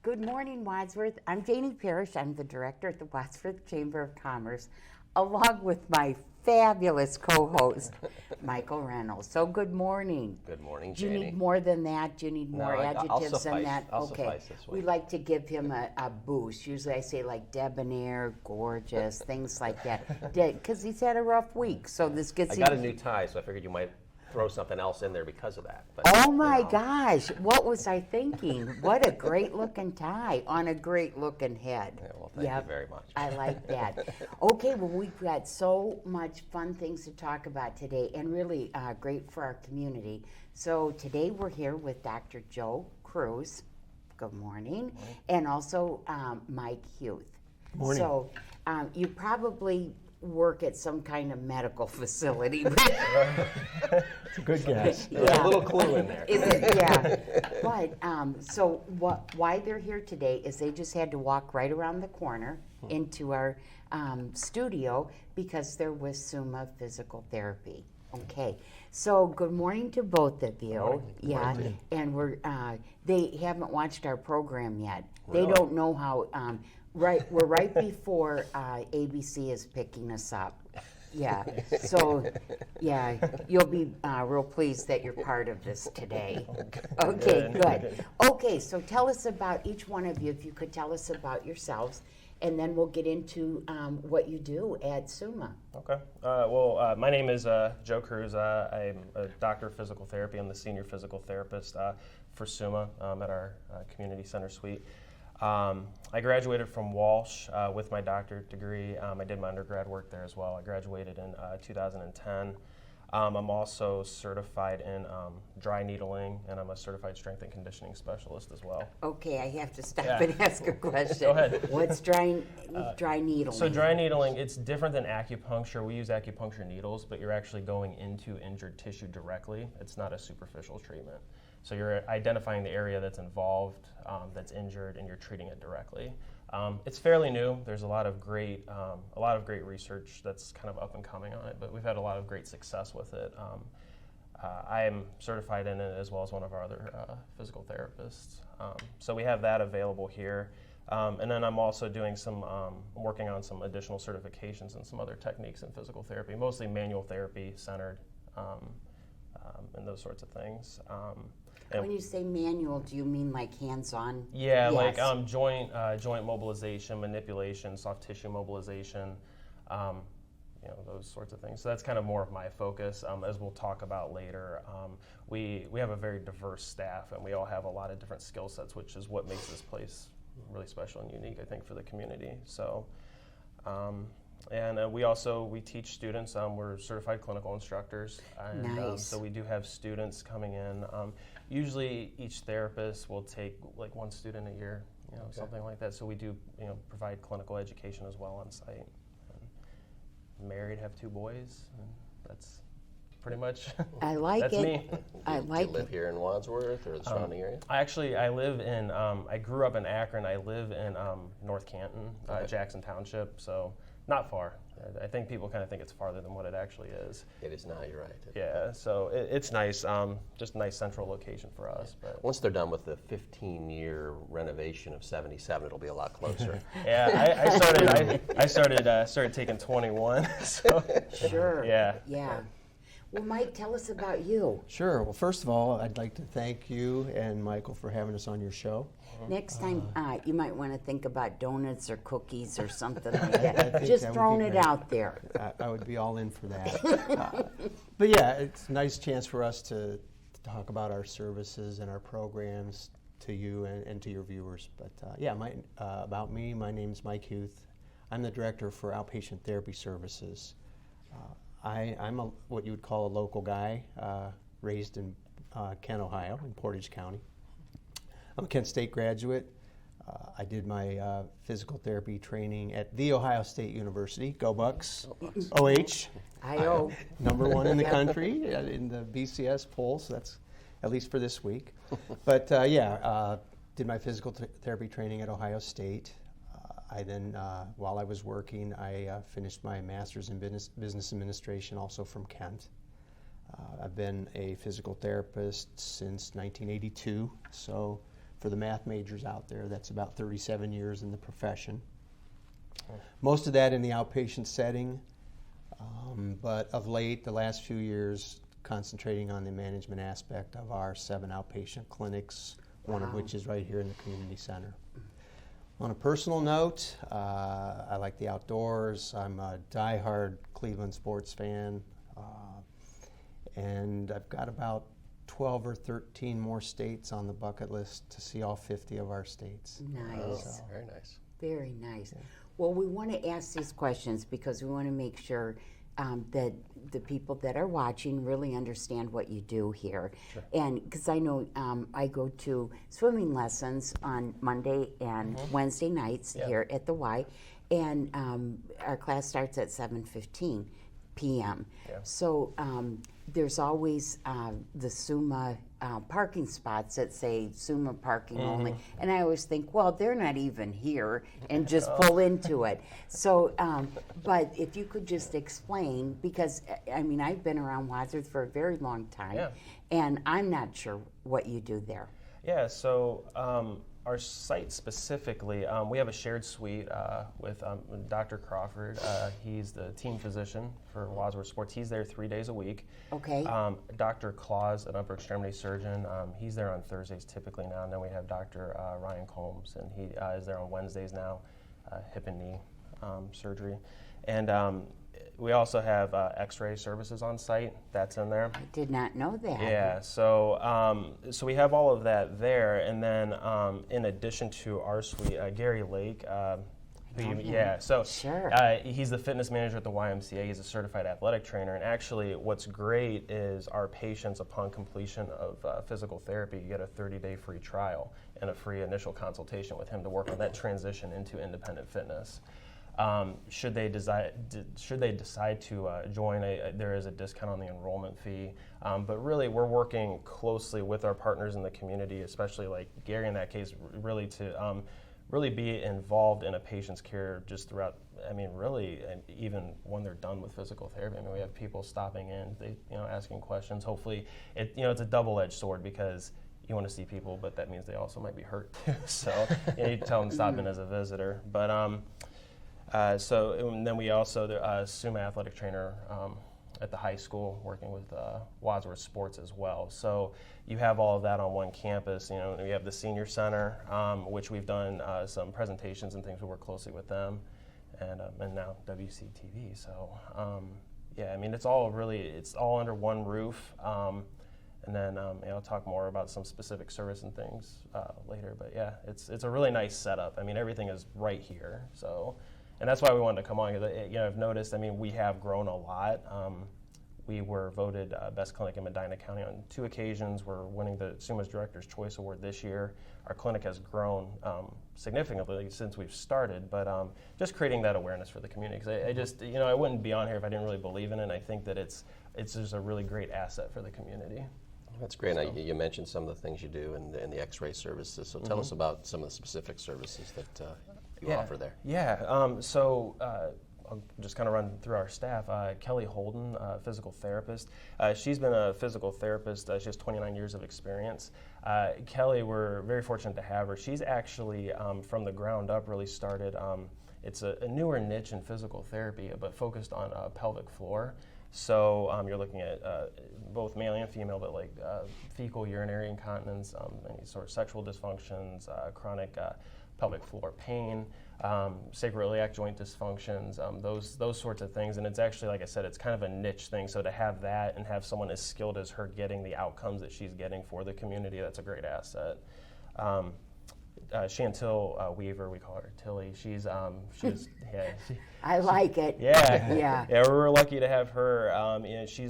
Good morning, Wadsworth. I'm Janie Parrish. I'm the director at the Wadsworth Chamber of Commerce, along with my fabulous co-host, Michael Reynolds. So good morning. Good morning, Do you Janie. need more than that? Do you need more adjectives than that? I'll suffice this We week. like to give him a boost. Usually I say like debonair, gorgeous, things like that. Because he's had a rough week. So this gets I got a new tie, so I figured you might throw something else in there because of that. But, oh my gosh, what was I thinking? What a great looking tie on a great looking head. Yeah, well, thank you very much. I like that. Okay, well, we've got so much fun things to talk about today and really great for our community. So today we're here with Dr. Joe Cruz. Good morning. And also Mike Huth. Morning. So you probably work at some kind of medical facility. It's a good guess. There's a little clue in there. Is it? Yeah. But so why they're here today is they just had to walk right around the corner into our studio because they're with Summa Physical Therapy. Okay. So good morning to both of you. Morning. Yeah. Morning. And they haven't watched our program yet. Really? They don't know how. We're right before ABC is picking us up. Yeah. So, yeah, you'll be real pleased that you're part of this today. Okay, good. Okay, so tell us about each one of you, if you could tell us about yourselves, and then we'll get into what you do at Summa. Okay. My name is Joe Cruz. I'm a doctor of physical therapy. I'm the senior physical therapist for Summa at our community center suite. I graduated from Walsh with my doctorate degree. I did my undergrad work there as well. I graduated in 2010. I'm also certified in dry needling, and I'm a certified strength and conditioning specialist as well. Okay, I have to stop and ask a question. Go ahead. What's dry needling? So dry needling, it's different than acupuncture. We use acupuncture needles, but you're actually going into injured tissue directly. It's not a superficial treatment. So you're identifying the area that's involved, that's injured, and you're treating it directly. It's fairly new. There's a lot of great research that's kind of up and coming on it, but we've had a lot of great success with it. I am certified in it as well as one of our other physical therapists. So we have that available here. And then I'm also doing working on some additional certifications and some other techniques in physical therapy, mostly manual therapy centered, and those sorts of things. When you say manual, do you mean like hands-on? Yeah, Yes. like joint mobilization, manipulation, soft tissue mobilization, those sorts of things. So that's kind of more of my focus, as we'll talk about later. We have a very diverse staff, and we all have a lot of different skill sets, which is what makes this place really special and unique, I think, for the community. So, we teach students. We're certified clinical instructors, and Nice. so we do have students coming in. Usually, each therapist will take like one student a year, something like that. So we do, provide clinical education as well on site. I'm married, have 2 boys, and that's pretty much. I like that's it. me. I Do like you live it. here in Wadsworth or the surrounding area? I live in. I grew up in Akron. I live in North Canton, Okay. Jackson Township, so not far. I think people kind of think it's farther than what it actually is. It is not, you're right. Yeah, so it's nice. Just a nice central location for us. But Once they're done with the 15-year renovation of 77, it'll be a lot closer. yeah, I started taking 21. So Sure. Yeah. Yeah. Well, Mike, tell us about you. Sure. Well, first of all, I'd like to thank you and Michael for having us on your show. Next time, you might want to think about donuts or cookies or something like I that. think Just that would throwing be it great. out there. I would be all in for that. But yeah, it's a nice chance for us to talk about our services and our programs to you and to your viewers. But about me, my name's Mike Huth. I'm the director for outpatient therapy services. I'm what you would call a local guy, raised in Kent, Ohio, in Portage County. I'm a Kent State graduate. I did my physical therapy training at The Ohio State University. Go Bucks! OH. I-O. Number 1 in the country in the BCS poll, so that's at least for this week. But did my physical therapy training at Ohio State. I then, while I was working, I finished my master's in business administration, also from Kent. I've been a physical therapist since 1982, so for the math majors out there, that's about 37 years in the profession. Most of that in the outpatient setting, but of late, the last few years, concentrating on the management aspect of our 7 outpatient clinics, one of which is right here in the community center. On a personal note, I like the outdoors. I'm a diehard Cleveland sports fan, and I've got about 12 or 13 more states on the bucket list to see all 50 of our states. Nice. Very nice. Very nice. Well, we want to ask these questions because we want to make sure that the people that are watching really understand what you do here. Sure. And because I know I go to swimming lessons on Monday and Wednesday nights here at the Y, and our class starts at 7:15 p.m. Yeah. So there's always the Summa parking spots that say Summa parking only, and I always think, well, they're not even here, and just pull into it. So, but if you could just explain, because I mean, I've been around Wadsworth for a very long time, and I'm not sure what you do there. Yeah, so our site specifically, we have a shared suite with Dr. Crawford. He's the team physician for Wadsworth Sports. He's there 3 days a week. Okay. Dr. Claus, an upper extremity surgeon, he's there on Thursdays typically now. And then we have Dr. Ryan Combs, and he is there on Wednesdays now, hip and knee surgery. And we also have X-ray services on site. That's in there. I did not know that. Yeah, so so we have all of that there, and then in addition to our suite, Gary Lake, Sure. He's the fitness manager at the YMCA. He's a certified athletic trainer, and actually, what's great is our patients, upon completion of physical therapy, get a 30-day free trial and a free initial consultation with him to work on that transition into independent fitness. Should they decide to join, there is a discount on the enrollment fee. But really, we're working closely with our partners in the community, especially like Gary in that case, really to really be involved in a patient's care just throughout. I mean, really, and even when they're done with physical therapy. I mean, we have people stopping in, asking questions. Hopefully, it's a double-edged sword because you want to see people, but that means they also might be hurt too. So you tell them to stop in as a visitor, but. And then we also, the Summa athletic trainer at the high school, working with Wadsworth Sports as well. So you have all of that on one campus. We have the senior center, which we've done some presentations and things. We work closely with them, and now WCTV. So I mean, it's all under one roof. And then I'll talk more about some specific service and things later. But yeah, it's a really nice setup. I mean, everything is right here. So. And that's why we wanted to come on, because I've noticed, I mean, we have grown a lot. We were voted best clinic in Medina County on 2 occasions. We're winning the Summa's Director's Choice Award this year. Our clinic has grown significantly since we've started, but just creating that awareness for the community. Because I just, I wouldn't be on here if I didn't really believe in it. And I think that it's just a really great asset for the community. That's great. Now, you mentioned some of the things you do in the X-ray services. So tell us about some of the specific services that you offer there. Yeah. So I'll just kind of run through our staff. Kelly Holden, physical therapist. She's been a physical therapist. She has 29 years of experience. Kelly, we're very fortunate to have her. She's actually, from the ground up, really started. It's a newer niche in physical therapy, but focused on pelvic floor. So you're looking at both male and female, but like fecal urinary incontinence, any sort of sexual dysfunctions, chronic pelvic floor pain, sacroiliac joint dysfunctions, those sorts of things. And it's actually, like I said, it's kind of a niche thing. So to have that and have someone as skilled as her getting the outcomes that she's getting for the community, that's a great asset. Chantil Weaver, we call her Tilly. She's I like it. Yeah. We're lucky to have her. She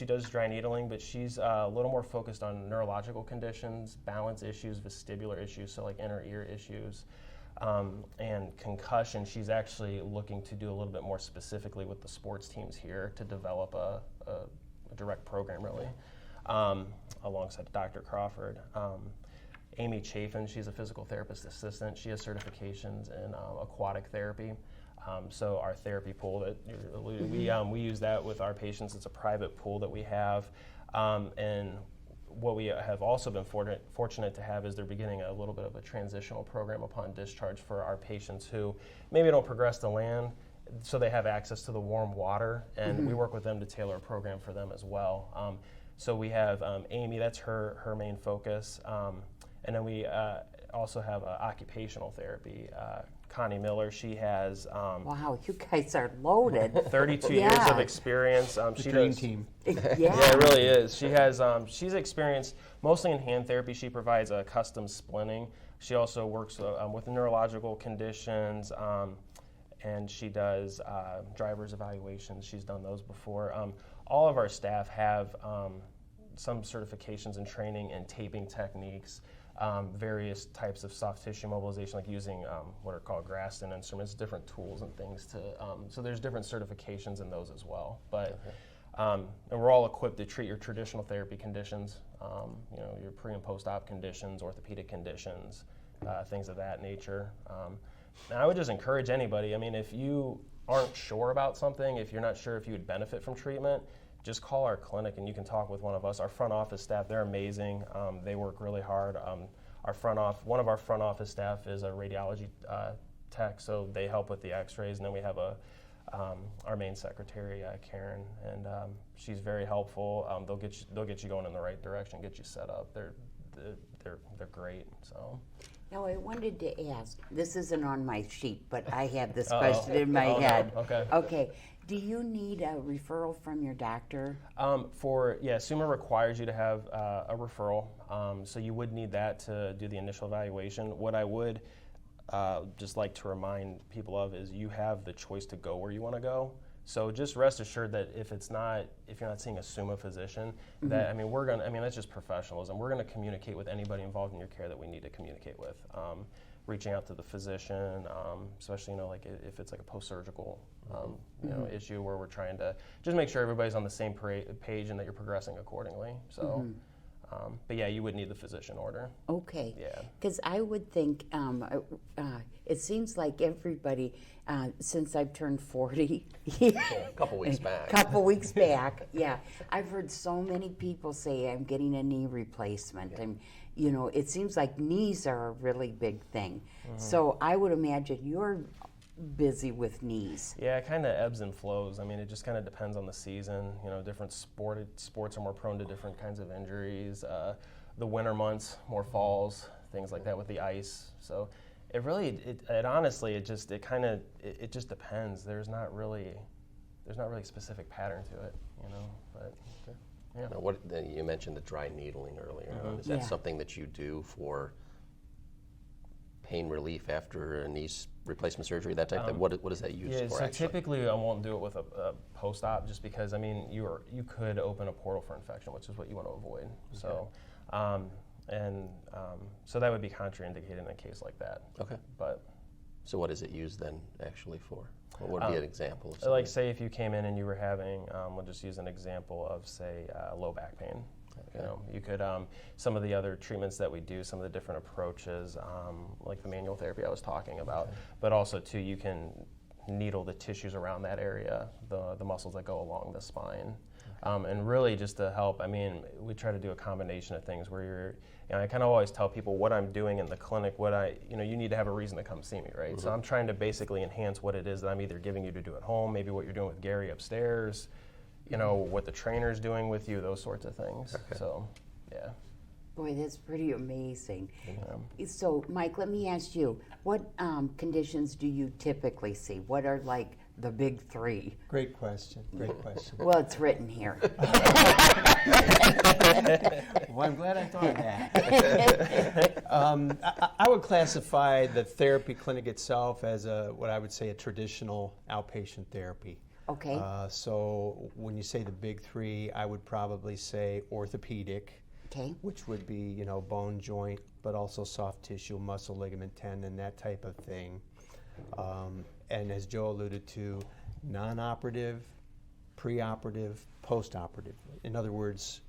does dry needling, but she's a little more focused on neurological conditions, balance issues, vestibular issues, so like inner ear issues, and concussion. She's actually looking to do a little bit more specifically with the sports teams here to develop a direct program, really, alongside Dr. Crawford. Amy Chafin, she's a physical therapist assistant. She has certifications in aquatic therapy. So our therapy pool that we use that with our patients. It's a private pool that we have, and what we have also been fortunate to have is they're beginning a little bit of a transitional program upon discharge for our patients who maybe don't progress to land, so they have access to the warm water, and we work with them to tailor a program for them as well. So we have Amy, that's her main focus, and then we also have occupational therapy. Connie Miller, she has Wow, you guys are loaded. 32 years of experience. She Dream does, team. yeah, it really is. She has she's experienced mostly in hand therapy. She provides custom splinting. She also works with neurological conditions, and she does driver's evaluations. She's done those before. All of our staff have some certifications and training in taping techniques, various types of soft tissue mobilization, like using what are called Graston instruments, different tools and things to. So there's different certifications in those as well. But and we're all equipped to treat your traditional therapy conditions, your pre and post-op conditions, orthopedic conditions, things of that nature. And I would just encourage anybody. I mean, if you aren't sure about something, if you're not sure if you would benefit from treatment, just call our clinic and you can talk with one of us. Our front office staff, they're amazing. They work really hard. One of our front office staff is a radiology tech, so they help with the x-rays. And then we have our main secretary, Karen, and she's very helpful. They'll get you going in the right direction, get you set up. They're great. So. Now, I wanted to ask, this isn't on my sheet, but I have this question in my head. No. Okay. Okay. Do you need a referral from your doctor? Summa requires you to have a referral, so you would need that to do the initial evaluation. What I would just like to remind people of is you have the choice to go where you want to go. So just rest assured that if you're not seeing a Summa physician, that that's just professionalism. We're going to communicate with anybody involved in your care that we need to communicate with. Reaching out to the physician, especially like if it's like a post-surgical issue where we're trying to just make sure everybody's on the same page and that you're progressing accordingly. So, but yeah, you would need the physician order. Okay. Yeah. Because I would think it seems like everybody, since I've turned 40, A couple weeks back. yeah, I've heard so many people say I'm getting a knee replacement. Yeah. It seems like knees are a really big thing. So I would imagine you're busy with knees. Yeah, it kind of ebbs and flows. I mean, it just kind of depends on the season. Different sports are more prone to different kinds of injuries. The winter months, more falls, things like that with the ice. So it really, honestly, it just depends. There's not really a specific pattern to it, but. Yeah. Now, you mentioned the dry needling earlier. Is that something that you do for pain relief after a knee replacement surgery, that type of thing? What is that used for? So actually? Typically I won't do it with a post-op, just because you could open a portal for infection, which is what you want to avoid. Okay. So that would be contraindicated in a case like that. Okay. But so what is it used then actually for? What would be an example of something? Like, say if you came in and you were having, we'll just use an example of, say, low back pain. Okay. You could, some of the other treatments that we do, some of the different approaches, like the manual therapy I was talking about, but also too, you can needle the tissues around that area, the muscles that go along the spine. And really just to help, we try to do a combination of things where I kind of always tell people what I'm doing in the clinic, you need to have a reason to come see me, right? So I'm trying to basically enhance what it is that I'm either giving you to do at home, maybe what you're doing with Gary upstairs, what the trainer's doing with you, those sorts of things. Okay. So, yeah. Boy, that's pretty amazing. So, Mike, let me ask you, what conditions do you typically see? What are like the big three? Great question. Well, it's written here. Well, I'm glad I thought of that. I would classify the therapy clinic itself as what I would say a traditional outpatient therapy. Okay. So when you say the big three, I would probably say orthopedic, which would be bone, joint, but also soft tissue, muscle, ligament, tendon, that type of thing. And as Joe alluded to, non-operative, preoperative, postoperative. In other words,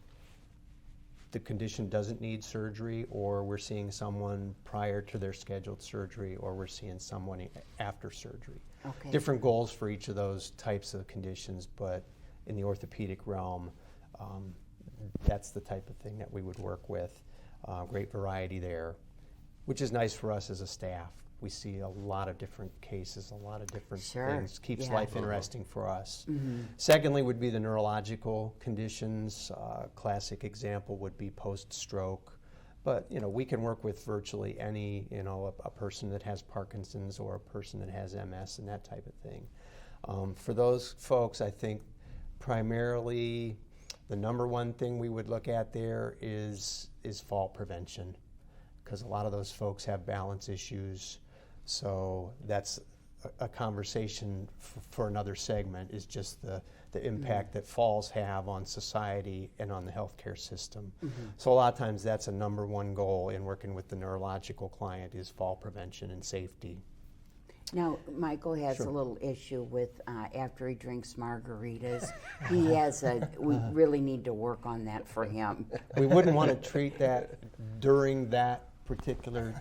the condition doesn't need surgery, or we're seeing someone prior to their scheduled surgery, or we're seeing someone after surgery. Okay. Different goals for each of those types of conditions, but in the orthopedic realm, that's the type of thing that we would work with. Great variety there, which is nice for us as a staff. We see a lot of different cases, a lot of different things. Keeps life interesting for us. Secondly would be the neurological conditions. Classic example would be post-stroke. But, we can work with virtually any, a person that has Parkinson's or a person that has MS and that type of thing. For those folks, I think primarily the number one thing we would look at there is fall prevention, because a lot of those folks have balance issues. So that's a conversation for another segment, is just the impact that falls have on society and on the healthcare system. So a lot of times that's a number one goal in working with the neurological client, is fall prevention and safety. Now, Michael has a little issue with after he drinks margaritas. He has we really need to work on that for him. We wouldn't want to treat that during that particular,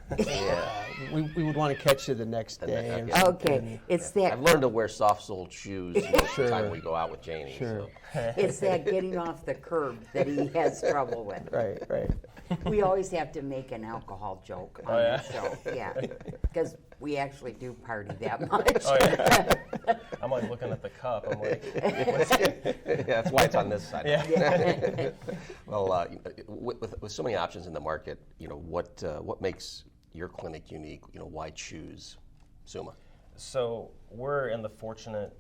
we would want to catch you the next day. Okay, it's that. I've learned to wear soft-soled shoes most of the time we go out with Janie. So. It's that getting off the curb that he has trouble with. Right. We always have to make an alcohol joke on the show, because we actually do party that much. I'm like looking at the cup. I'm like, that's why it's on this side. Well, with so many options in the market, what makes your clinic unique? Why choose Summa? So we're in the fortunate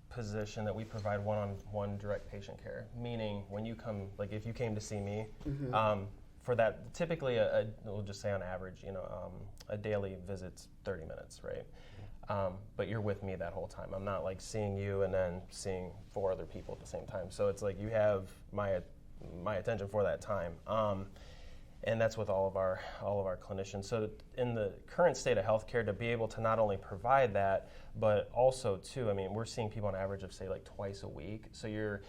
position that we provide one-on-one direct patient care, meaning when you come, like if you came to see me, for that, typically, we'll just say on average, a daily visit's 30 minutes, right? But you're with me that whole time. I'm not like seeing you and then seeing 4 other people at the same time. So it's like you have my attention for that time, and that's with all of our clinicians. So in the current state of healthcare, to be able to not only provide that, but also too, we're seeing people on average of say like twice a week. So you're,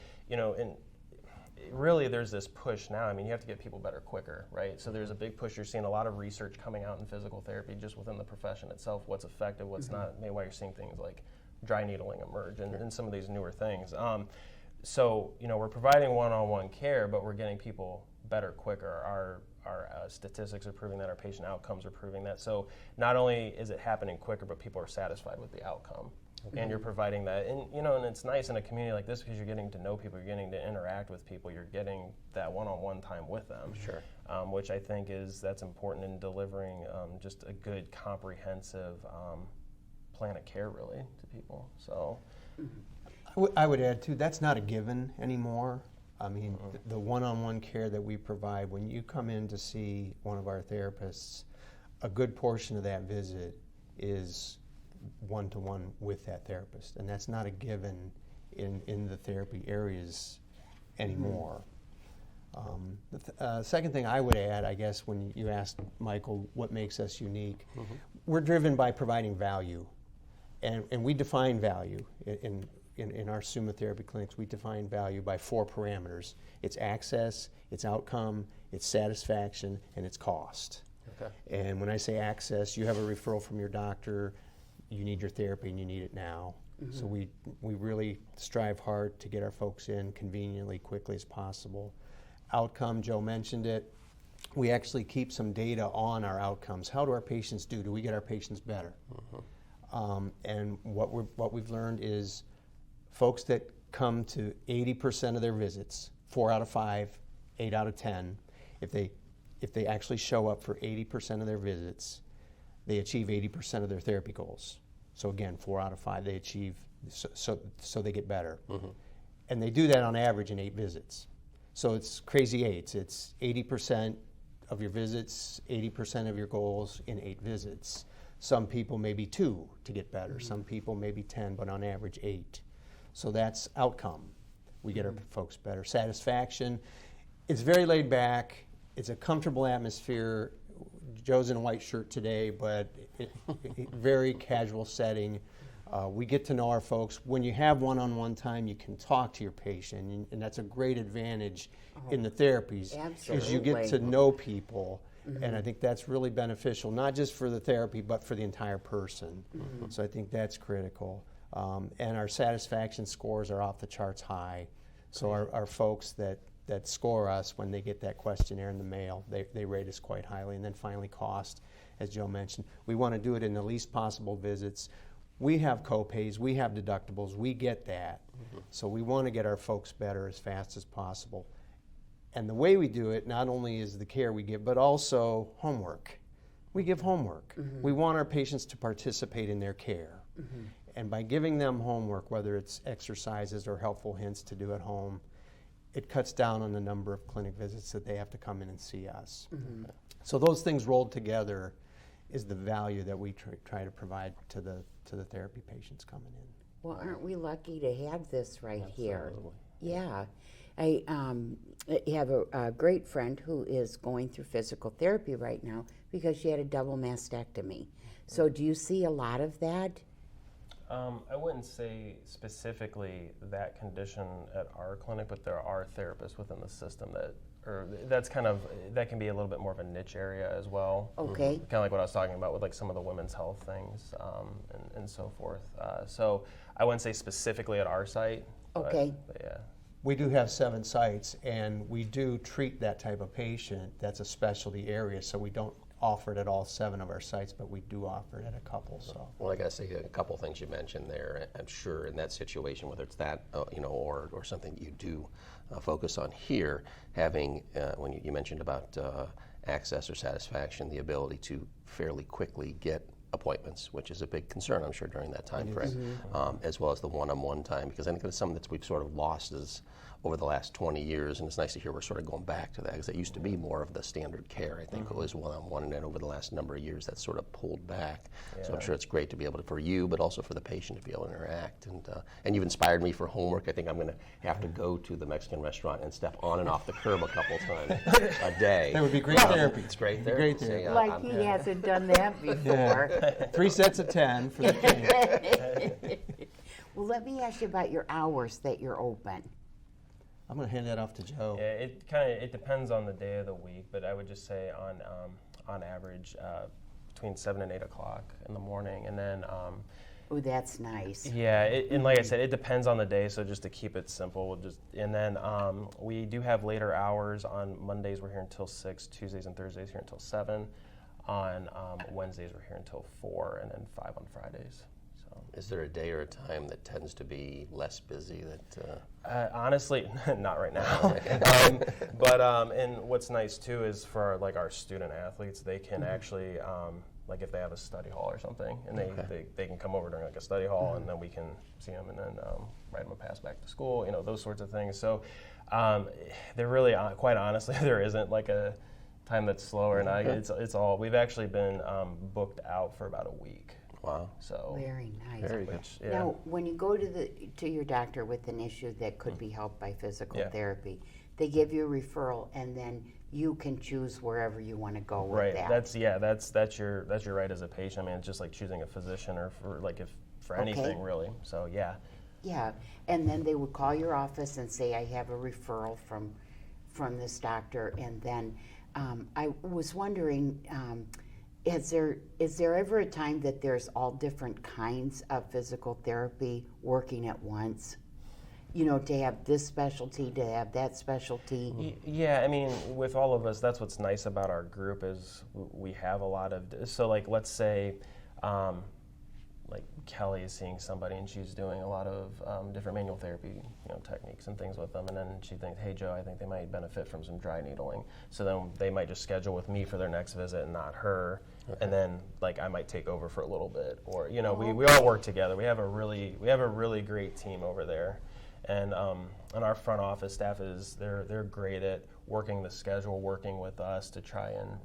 really there's this push now. You have to get people better quicker, right? So there's a big push. You're seeing a lot of research coming out in physical therapy just within the profession itself, what's effective, what's not. Maybe why you're seeing things like dry needling emerge and some of these newer things. So, we're providing one-on-one care, but we're getting people better quicker. Our statistics are proving that, our patient outcomes are proving that. So not only is it happening quicker, but people are satisfied with the outcome. And you're providing that, and and it's nice in a community like this because you're getting to know people, you're getting to interact with people, you're getting that one-on-one time with them. Which I think that's important in delivering just a good, comprehensive plan of care, really, to people. So, I would add too, that's not a given anymore. The one-on-one care that we provide, when you come in to see one of our therapists, a good portion of that visit is one-to-one with that therapist, and that's not a given in the therapy areas anymore. The second thing I would add, I guess, when you asked Michael what makes us unique, we're driven by providing value, and we define value in our Summa therapy clinics. We define value by 4 parameters: it's access, it's outcome, it's satisfaction, and it's cost. And when I say access, you have a referral from your doctor, you need your therapy and you need it now. So we really strive hard to get our folks in conveniently, quickly as possible. Outcome, Joe mentioned it. We actually keep some data on our outcomes. How do our patients do? Do we get our patients better? And what we've learned is folks that come to 80% of their visits, 4 out of 5, 8 out of 10, if they actually show up for 80% of their visits, they achieve 80% of their therapy goals. So again, 4 out of 5 they achieve, so they get better. And they do that on average in 8 visits. So it's crazy 8s. It's 80% of your visits, 80% of your goals in 8 visits. Some people maybe 2 to get better. Some people maybe 10, but on average 8. So that's outcome. We get our folks better. Satisfaction, it's very laid back. It's a comfortable atmosphere. Joe's in a white shirt today, but very casual setting. We get to know our folks. When you have one-on-one time, you can talk to your patient, and that's a great advantage in the therapies. Is you get to know people, and I think that's really beneficial, not just for the therapy, but for the entire person. So I think that's critical. And our satisfaction scores are off the charts high. So our folks that that score us when they get that questionnaire in the mail. They rate us quite highly. And then finally cost, as Joe mentioned. We want to do it in the least possible visits. We have co-pays, we have deductibles, we get that. So we want to get our folks better as fast as possible. And the way we do it not only is the care we give, but also homework. We give homework. We want our patients to participate in their care. And by giving them homework, whether it's exercises or helpful hints to do at home, it cuts down on the number of clinic visits that they have to come in and see us. So those things rolled together is the value that we try to provide to the therapy patients coming in. Well, aren't we lucky to have this right here? Yeah. I have a great friend who is going through physical therapy right now because she had a double mastectomy. So do you see a lot of that? I wouldn't say specifically that condition at our clinic, but there are therapists within the system that can be a little bit more of a niche area as well. Okay. Kind of like what I was talking about with like some of the women's health things and so forth. So I wouldn't say specifically at our site. Okay. But yeah. We do have 7 sites, and we do treat that type of patient. That's a specialty area, so we don't offer it at all 7 of our sites, but we do offer it at a couple. So. Well, I got to say a couple things you mentioned there. I'm sure in that situation, whether it's that or something you do focus on here, having when you mentioned about access or satisfaction, the ability to fairly quickly get appointments, which is a big concern, I'm sure, during that time frame, as well as the one-on-one time, because I think that's something that we've sort of lost over the last 20 years, and it's nice to hear we're sort of going back to that, because it used to be more of the standard care. I think it was one-on-one, and then over the last number of years, that's sort of pulled back. Yeah. So I'm sure it's great to be able to, for you, but also for the patient to be able to interact. And you've inspired me for homework. I think I'm going to have to go to the Mexican restaurant and step on and off the curb a couple times a day. That would be great therapy. It's great therapy. Great therapy. Like he hasn't done that before. 3 sets of 10 for the king. Well, let me ask you about your hours that you're open. I'm going to hand that off to Joe. Yeah, it depends on the day of the week, but I would just say on average between 7 and 8 o'clock in the morning, and then. Oh, that's nice. Yeah, and like I said, it depends on the day. So just to keep it simple, and then we do have later hours on Mondays. We're here until 6. Tuesdays and Thursdays here until 7. On Wednesdays we're here until 4, and then 5 on Fridays. Is there a day or a time that tends to be less busy? Honestly, not right now. And what's nice too is for our student athletes, they can actually, like if they have a study hall or something, and they can come over during a study hall, and then we can see them and then write them a pass back to school, those sorts of things. So there really, quite honestly, there isn't a time that's slower, and it's all, we've actually been booked out for about a week. Wow. So very nice. Very good. Yeah. Now, when you go to your doctor with an issue that could be helped by physical therapy, they give you a referral, and then you can choose wherever you want to go with that. That's your right as a patient. I mean, it's just like choosing a physician or for anything really. So yeah. Yeah, and then they would call your office and say, I have a referral from this doctor, and then I was wondering. Is there ever a time that there's all different kinds of physical therapy working at once? To have this specialty, to have that specialty? Yeah, I mean, with all of us, that's what's nice about our group is we have a lot of, so let's say, Kelly is seeing somebody and she's doing a lot of different manual therapy, techniques and things with them, and then she thinks, hey Joe, I think they might benefit from some dry needling. So then they might just schedule with me for their next visit and not her, and then I might take over for a little bit, or we all work together. We have a really great team over there, and our front office staff they're great at working the schedule, working with us to try and,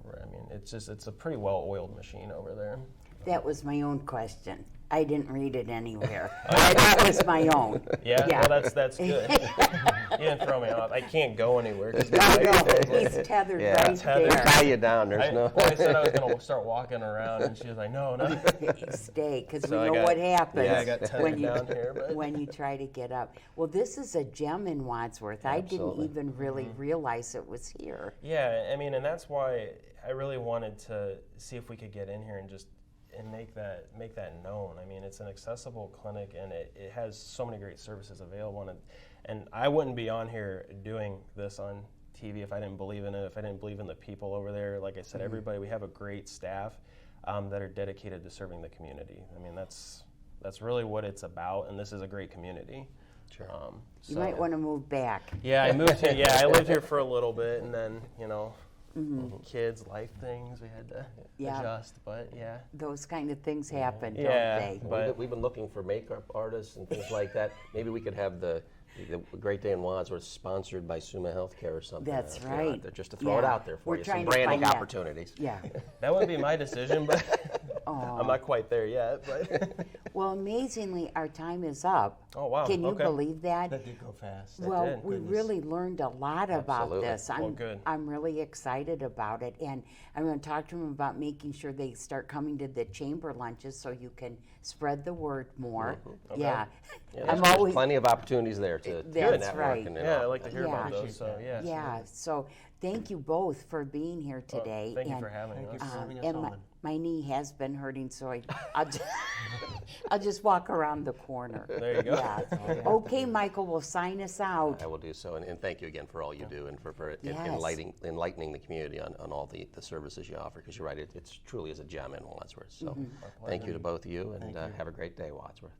it's a pretty well-oiled machine over there. That was my own question. I didn't read it anywhere. That was my own. Yeah? Well, that's good. You didn't throw me off. I can't go anywhere. He's tethered right there. Tie you down. I said I was going to start walking around, and she was like, no. Stay, because we know what happens when you try to get up. Well, this is a gem in Wadsworth. Absolutely. I didn't even really realize it was here. Yeah, and that's why I really wanted to see if we could get in here and make that known. I mean, it's an accessible clinic, and it has so many great services available, And I wouldn't be on here doing this on TV if I didn't believe in it, if I didn't believe in the people over there. Like I said, everybody, we have a great staff that are dedicated to serving the community. I mean, that's really what it's about, and this is a great community. Sure. You might want to move back. Yeah, I moved here. Yeah, I lived here for a little bit, and then, you know, kids, life things, we had to adjust, but yeah. Those kind of things happen, don't Yeah, they? but We've been looking for makeup artists and things like that. Maybe we could have the Great Day in Wadsworth sponsored by Summa Healthcare or something. That's You know, right. just to throw it Yeah. out there for We're you, trying some to branding find that. opportunities. Yeah. that wouldn't be my decision, but I'm not quite there yet. But Well, amazingly, our time is up. Oh, wow. Can you Okay. believe that? That did go fast. Well, did. we Goodness. really learned a lot about Absolutely. this. Well, good. I'm really excited about it, and I'm going to talk to them about making sure they start coming to the chamber lunches so you can spread the word more. Okay. Yeah, Yeah, I'm there's always. plenty of opportunities there to That's network. right. And yeah, I like to hear about Yeah. those. So yeah. Yeah, so thank you both for being here today. Thank you and, for having Thank you us. for having us and on. my knee has been hurting, so I'll just walk around the corner. There you go. Yeah. Okay, Michael, will sign us out. I will do so, and thank you again for all you do and for Yes. enlightening the community on all the services you offer, because you're right, it truly is a gem in Wadsworth. So thank you to both of you, and have a great day, Wadsworth.